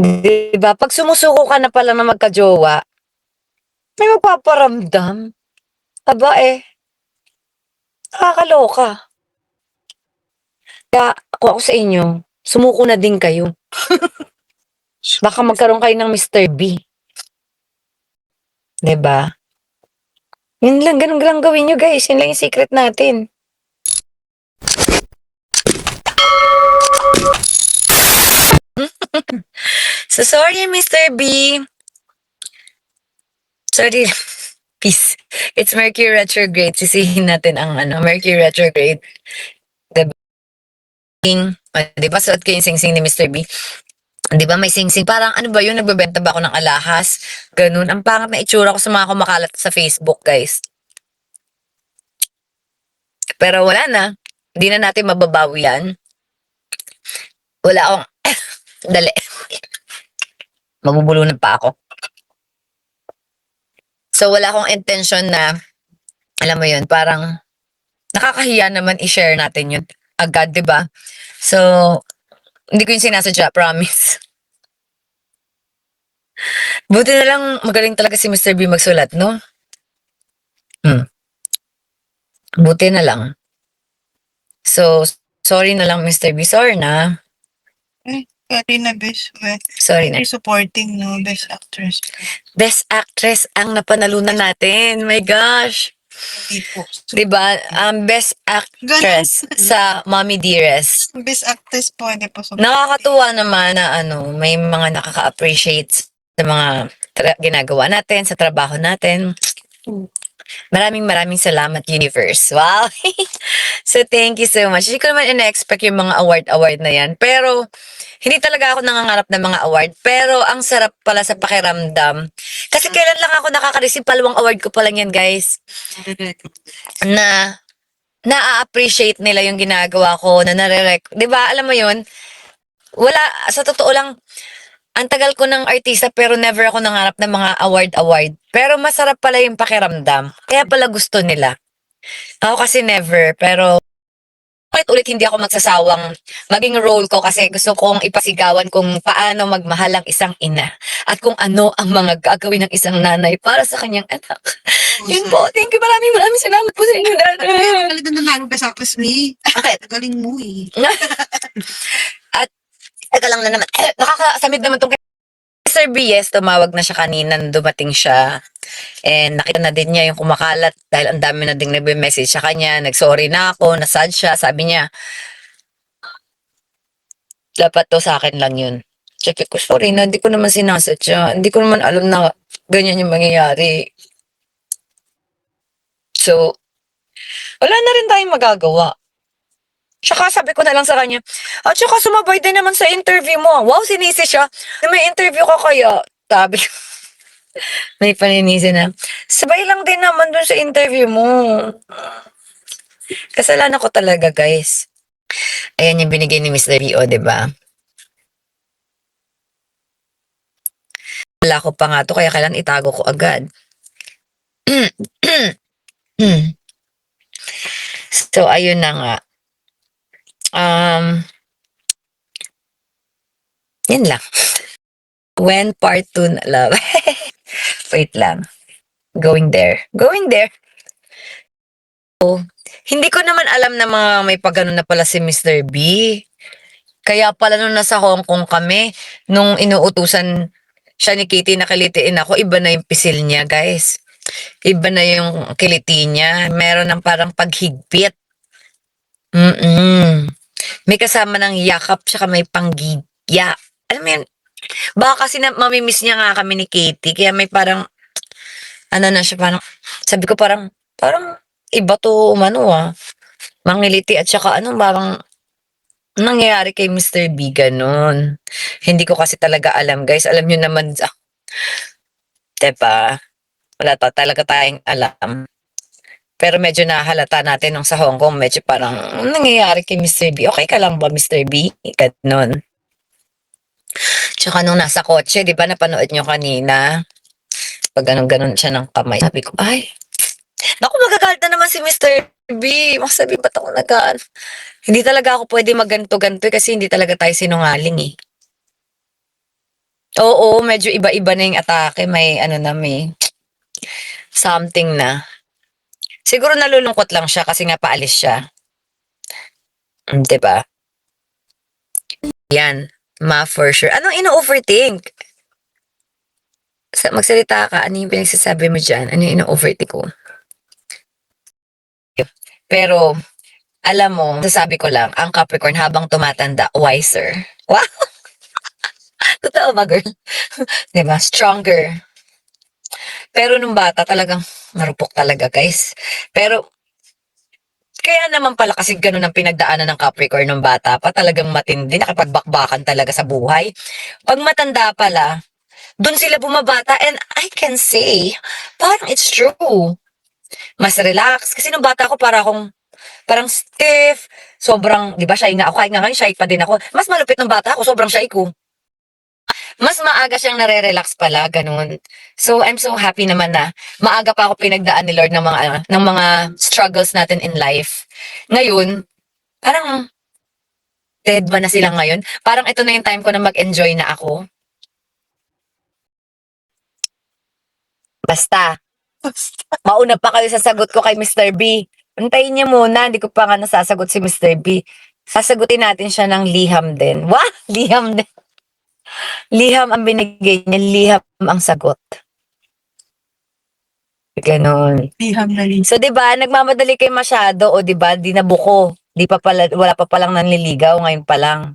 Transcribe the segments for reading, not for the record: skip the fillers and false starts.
'Di ba 'pag sumusuko ka na pala na magka-jowa, may magpaparamdam. Aba, nakakaloka. Kaya kung ako sa inyo, sumuko na din kayo. Baka magkaroon kayo ng Mr. B, 'di ba? Yun lang, ganun lang gawin niyo guys, yun lang yung secret natin. So sorry Mr. B. Sorry. Peace. It's Mercury retrograde. Sisihin natin ang Mercury retrograde. Diba? Diba suot ko yung sing-sing ni Mr. B? Di ba may sing-sing? Parang ano ba yun? Nagbebenta ba ako ng alahas? Ganun. Ang pangit na itsura ko sa mga kumakalat sa Facebook, guys. Pero wala na. Hindi na natin mababawi yan. Wala akong... Dali. Mabubulunan pa ako. So wala akong intention na, alam mo yun, parang nakakahiya naman i-share natin yun agad, di ba? So, hindi ko yung sinasadya, promise. Buti na lang magaling talaga si Mr. B magsulat, no? Buti na lang. So, sorry na lang Mr. B. Sorry na. Sorry na, best. Sorry na. Supporting, no? Best actress. Best actress ang napanalunan natin. My gosh. Hindi po. Diba? Best actress sa Mommy Dearest. Best actress po, hindi po. Nakakatuwa naman na may mga nakaka-appreciate sa mga ginagawa natin, sa trabaho natin. Maraming salamat, Universe. Wow! So, thank you so much. Hindi ko naman ina-expect yung mga award na yan. Pero, hindi talaga ako nangangarap ng mga award. Pero, ang sarap pala sa pakiramdam. Kasi kailan lang ako nakaka-receive, palawang award ko pa lang yan, guys. Na, na-appreciate nila yung ginagawa ko, na nare-rec. Diba, alam mo yun? Wala, sa totoo lang, ang tagal ko ng artista pero never ako nangarap ng mga award. Pero masarap pala yung pakiramdam. Kaya pala gusto nila. Ako kasi never, pero ulit hindi ako magsasawang maging role ko kasi gusto kong ipasigawan kung paano magmahal ang isang ina at kung ano ang mga gagawin ng isang nanay para sa kanyang anak. Yun po. Thank you. Maraming salamat po sa inyo, nanay. Talaga nanalo ka sa Christmas. Bakit? Galing mo eh. At teka lang na naman. Nakakasamid naman tong Sir B, tumawag na siya kanina nung dumating siya. And nakita na din niya yung kumakalat dahil ang dami na ding nagbe-message sa kanya. Nag-sorry na ako, nasad siya. Sabi niya, dapat to sa akin lang yun. Check ko, sorry na, hindi ko naman sinasadya. Hindi ko naman alam na ganyan yung mangyayari. So, wala na rin tayong magagawa. Tsaka sabi ko na lang sa kanya, at tsaka sumabay din naman sa interview mo. Wow, sinisi siya. May interview ka kaya. Sabi ko. May paninisi na. Sabay lang din naman dun sa interview mo. Kasalanan ko talaga, guys. Ayan yung binigay ni Mr. B.O., diba? Wala ko pa nga to, kaya kailan itago ko agad. So, ayun na nga. Yan lang. When part 2 na love. Wait lang. Going there. Oh, hindi ko naman alam na mga may pagano na pala si Mr. B. Kaya pala nung nasa Hong Kong kami, nung inuutusan siya ni Kitty na kilitiin ako, iba na yung pisil niya, guys. Iba na yung kiliti niya. Meron ng parang paghigpit. May kasama ng yakap, tsaka may panggigya. Alam mo yun, baka kasi mamimiss niya nga kami ni Katie, kaya may parang, na siya, parang, sabi ko parang iba to, mangiliti at saka parang, nangyayari kay Mr. B, ganun. Hindi ko kasi talaga alam, guys. Alam nyo naman, diba? Wala talaga tayong alam. Pero medyo nahalata natin nung sa Hong Kong, medyo parang, nangyayari kay Mr. B? Okay ka lang ba, Mr. B? Ganun. Tsaka nung nasa kotse, di ba, napanood nyo kanina? Pag ganun siya ng kamay. Sabi ko, ay, naku, magagalit na naman si Mr. B. Masabi, ba't ako Hindi talaga ako pwede magganto-ganto kasi hindi talaga tayo sinungaling eh. Oo, medyo iba-iba na yung atake. May ano na, may something na. Siguro nalulungkot lang siya kasi nga paalis siya. 'Di ba? Yan, ma for sure. Anong ino-overthink? Magsalita ka, ano yung pinagsasabi mo diyan? Ano yung ino-overthink ko? Pero alam mo, sasabi ko lang, ang Capricorn habang tumatanda, wiser. Wow! Totoo ba, girl? 'Di ba? Stronger. Pero nung bata talagang marupok talaga, guys. Pero kaya naman pala kasi ganun ang pinagdaanan ng Capricorn nung bata pa, talagang matindi, nakipagbakbakan talaga sa buhay. Pag matanda pala, dun sila bumabata and I can say, parang it's true. Mas relax. Kasi nung bata ko parang stiff, sobrang, di ba, shy nga ako. Kahit nga ngayon, shy pa din ako. Mas malupit ng bata ako, sobrang shy ko. Mas maaga siyang nare-relax pala, ganun. So, I'm so happy naman na maaga pa ako pinagdaan ni Lord ng mga struggles natin in life. Ngayon, parang dead ba na sila ngayon? Parang ito na yung time ko na mag-enjoy na ako. Basta, mauna pa kayo sa sagot ko kay Mr. B. Antayin niyo muna, hindi ko pa nga nasasagot si Mr. B. Sasagutin natin siya ng liham din. Wah! Liham din. Liham ang binigay niya, liham ang sagot. Ganon. Liham na liham. So, 'di ba, nagmamadali kayo masyado o 'di ba, di nabuko. Di pa pala wala pa palang nanliligaw ngayon pa lang.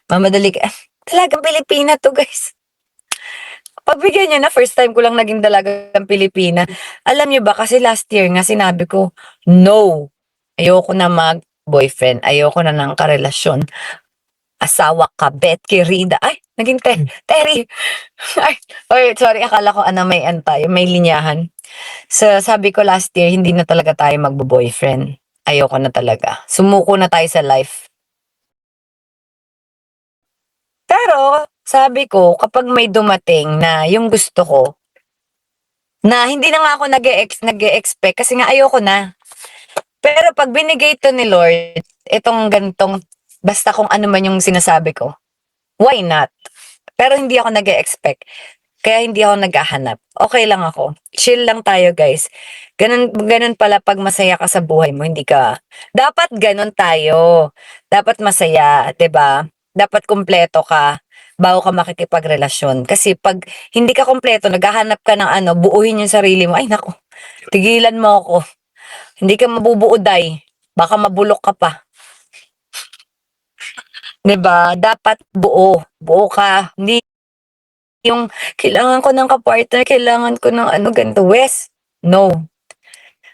Mamadali ka. Talagang Pilipina 'to, guys. Pagbigyan niyo na, first time ko lang naging dalagang Pilipina. Alam niyo ba, kasi last year nga sinabi ko, no. Ayoko na mag-boyfriend. Ayoko na ng karelasyon. Asawa ka, Bet Kirida. Ay, naging Terry. Ay, sorry, akala ko may tayo, may linyahan. So, sabi ko last year, hindi na talaga tayo magbo-boyfriend. Ayoko na talaga. Sumuko na tayo sa life. Pero, sabi ko, kapag may dumating na yung gusto ko, na hindi na nga ako nag-e-expect kasi nga ayoko na. Pero pag binigay to ni Lord, itong gantong, basta kung ano man yung sinasabi ko, why not? Pero hindi ako nag-e-expect. Kaya hindi ako naghahanap. Okay lang ako. Chill lang tayo, guys. Ganun pala pag masaya ka sa buhay mo, hindi ka. Dapat ganun tayo. Dapat masaya, 'di ba? Dapat kumpleto ka bago ka makikipagrelasyon. Kasi pag hindi ka kumpleto, naghahanap ka ng buuhin yung sarili mo. Ay, nako. Tigilan mo ako. Hindi ka mabubuo, day. Baka mabulok ka pa. 'Di ba? Dapat buo. Buo ka. Hindi yung kailangan ko ng kapartner, kailangan ko ng ganito, Wes. No.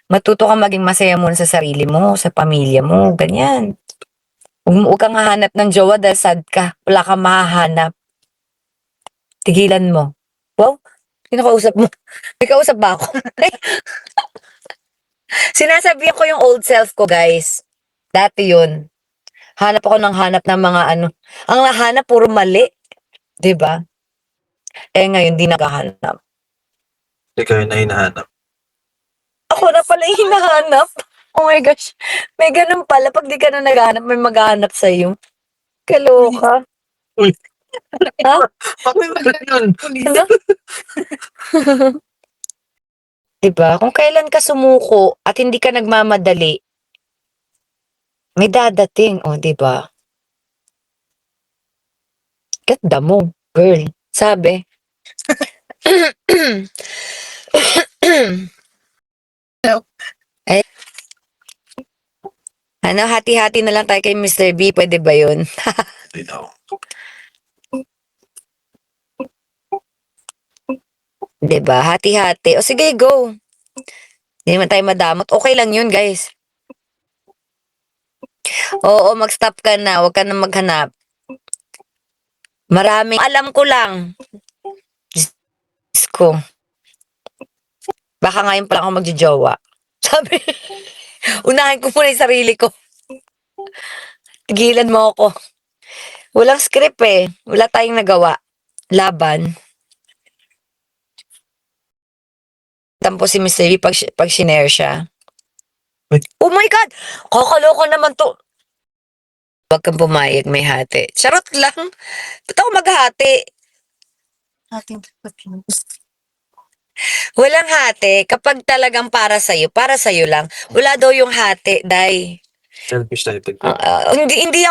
Matuto ka maging masaya muna sa sarili mo, sa pamilya mo, ganyan. Huwag kang hahanap ng jowa dahil sad ka. Wala kang mahahanap. Tigilan mo. Wow, sino kausap mo? May kausap ba ako? Sinasabihan ko yung old self ko, guys. Dati yun. Hanap ako ng hanap ng mga Ang nahanap, puro mali. 'Di ba? Ngayon, di naghahanap. Ikaw yung hinahanap. Ako na pala yung hinahanap. Oh my gosh. May ganun pala. Pag di ka na naghahanap, may maghahanap sa'yo. Kaloka. Uy. Ha? Bakit yun? Ano? Diba? Kung kailan ka sumuko at hindi ka nagmamadali, may dadating. O, diba? Ganda mo, girl. Sabi. Ay, hati-hati na lang tayo kay Mr. B. Pwede ba yun? Hindi daw. 'Di ba? Hati-hati. O sige, go. Hindi naman tayo madamot. Okay lang yun, guys. Oo, mag-stop ka na. Huwag ka na maghanap. Maraming alam ko lang. Diyos ko. Baka ngayon pa lang ako magjojowa. Sabi, unahin ko muna yung sarili ko. Tigilan mo ako. Walang script eh. Wala tayong nagawa. Laban. Tampo si Mr. B pag shinare siya. Wait. Oh my God! Kakaloko naman to. Huwag kang pumayag, may hati. Charot lang. Ba't ako maghati? Ating tatlo. Walang hati. Kapag talagang para sa'yo lang. Wala daw yung hati, day. Selfish tayo pag Hindi hindi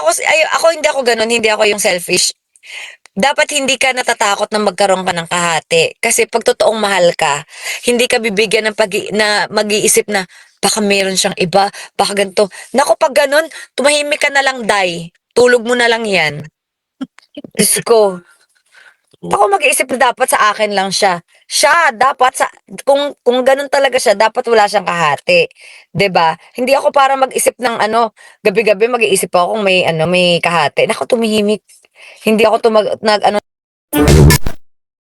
ako ganun, hindi ako yung selfish. Dapat hindi ka natatakot na magkaroon ka ng kahati. Kasi pag totoong mahal ka, hindi ka bibigyan ng na mag-iisip na baka meron siyang iba, baka ganito. Naku, pag ganun, tumahimik ka na lang, day. Tulog mo na lang yan. Diyos ko. Ako mag-iisip na dapat sa akin lang siya. Siya, dapat kung ganun talaga siya, dapat wala siyang kahati. 'Di ba? Hindi ako para mag-isip ng gabi-gabi mag-iisip ako kung may kahati. Naku, tumihimik. Hindi ako nag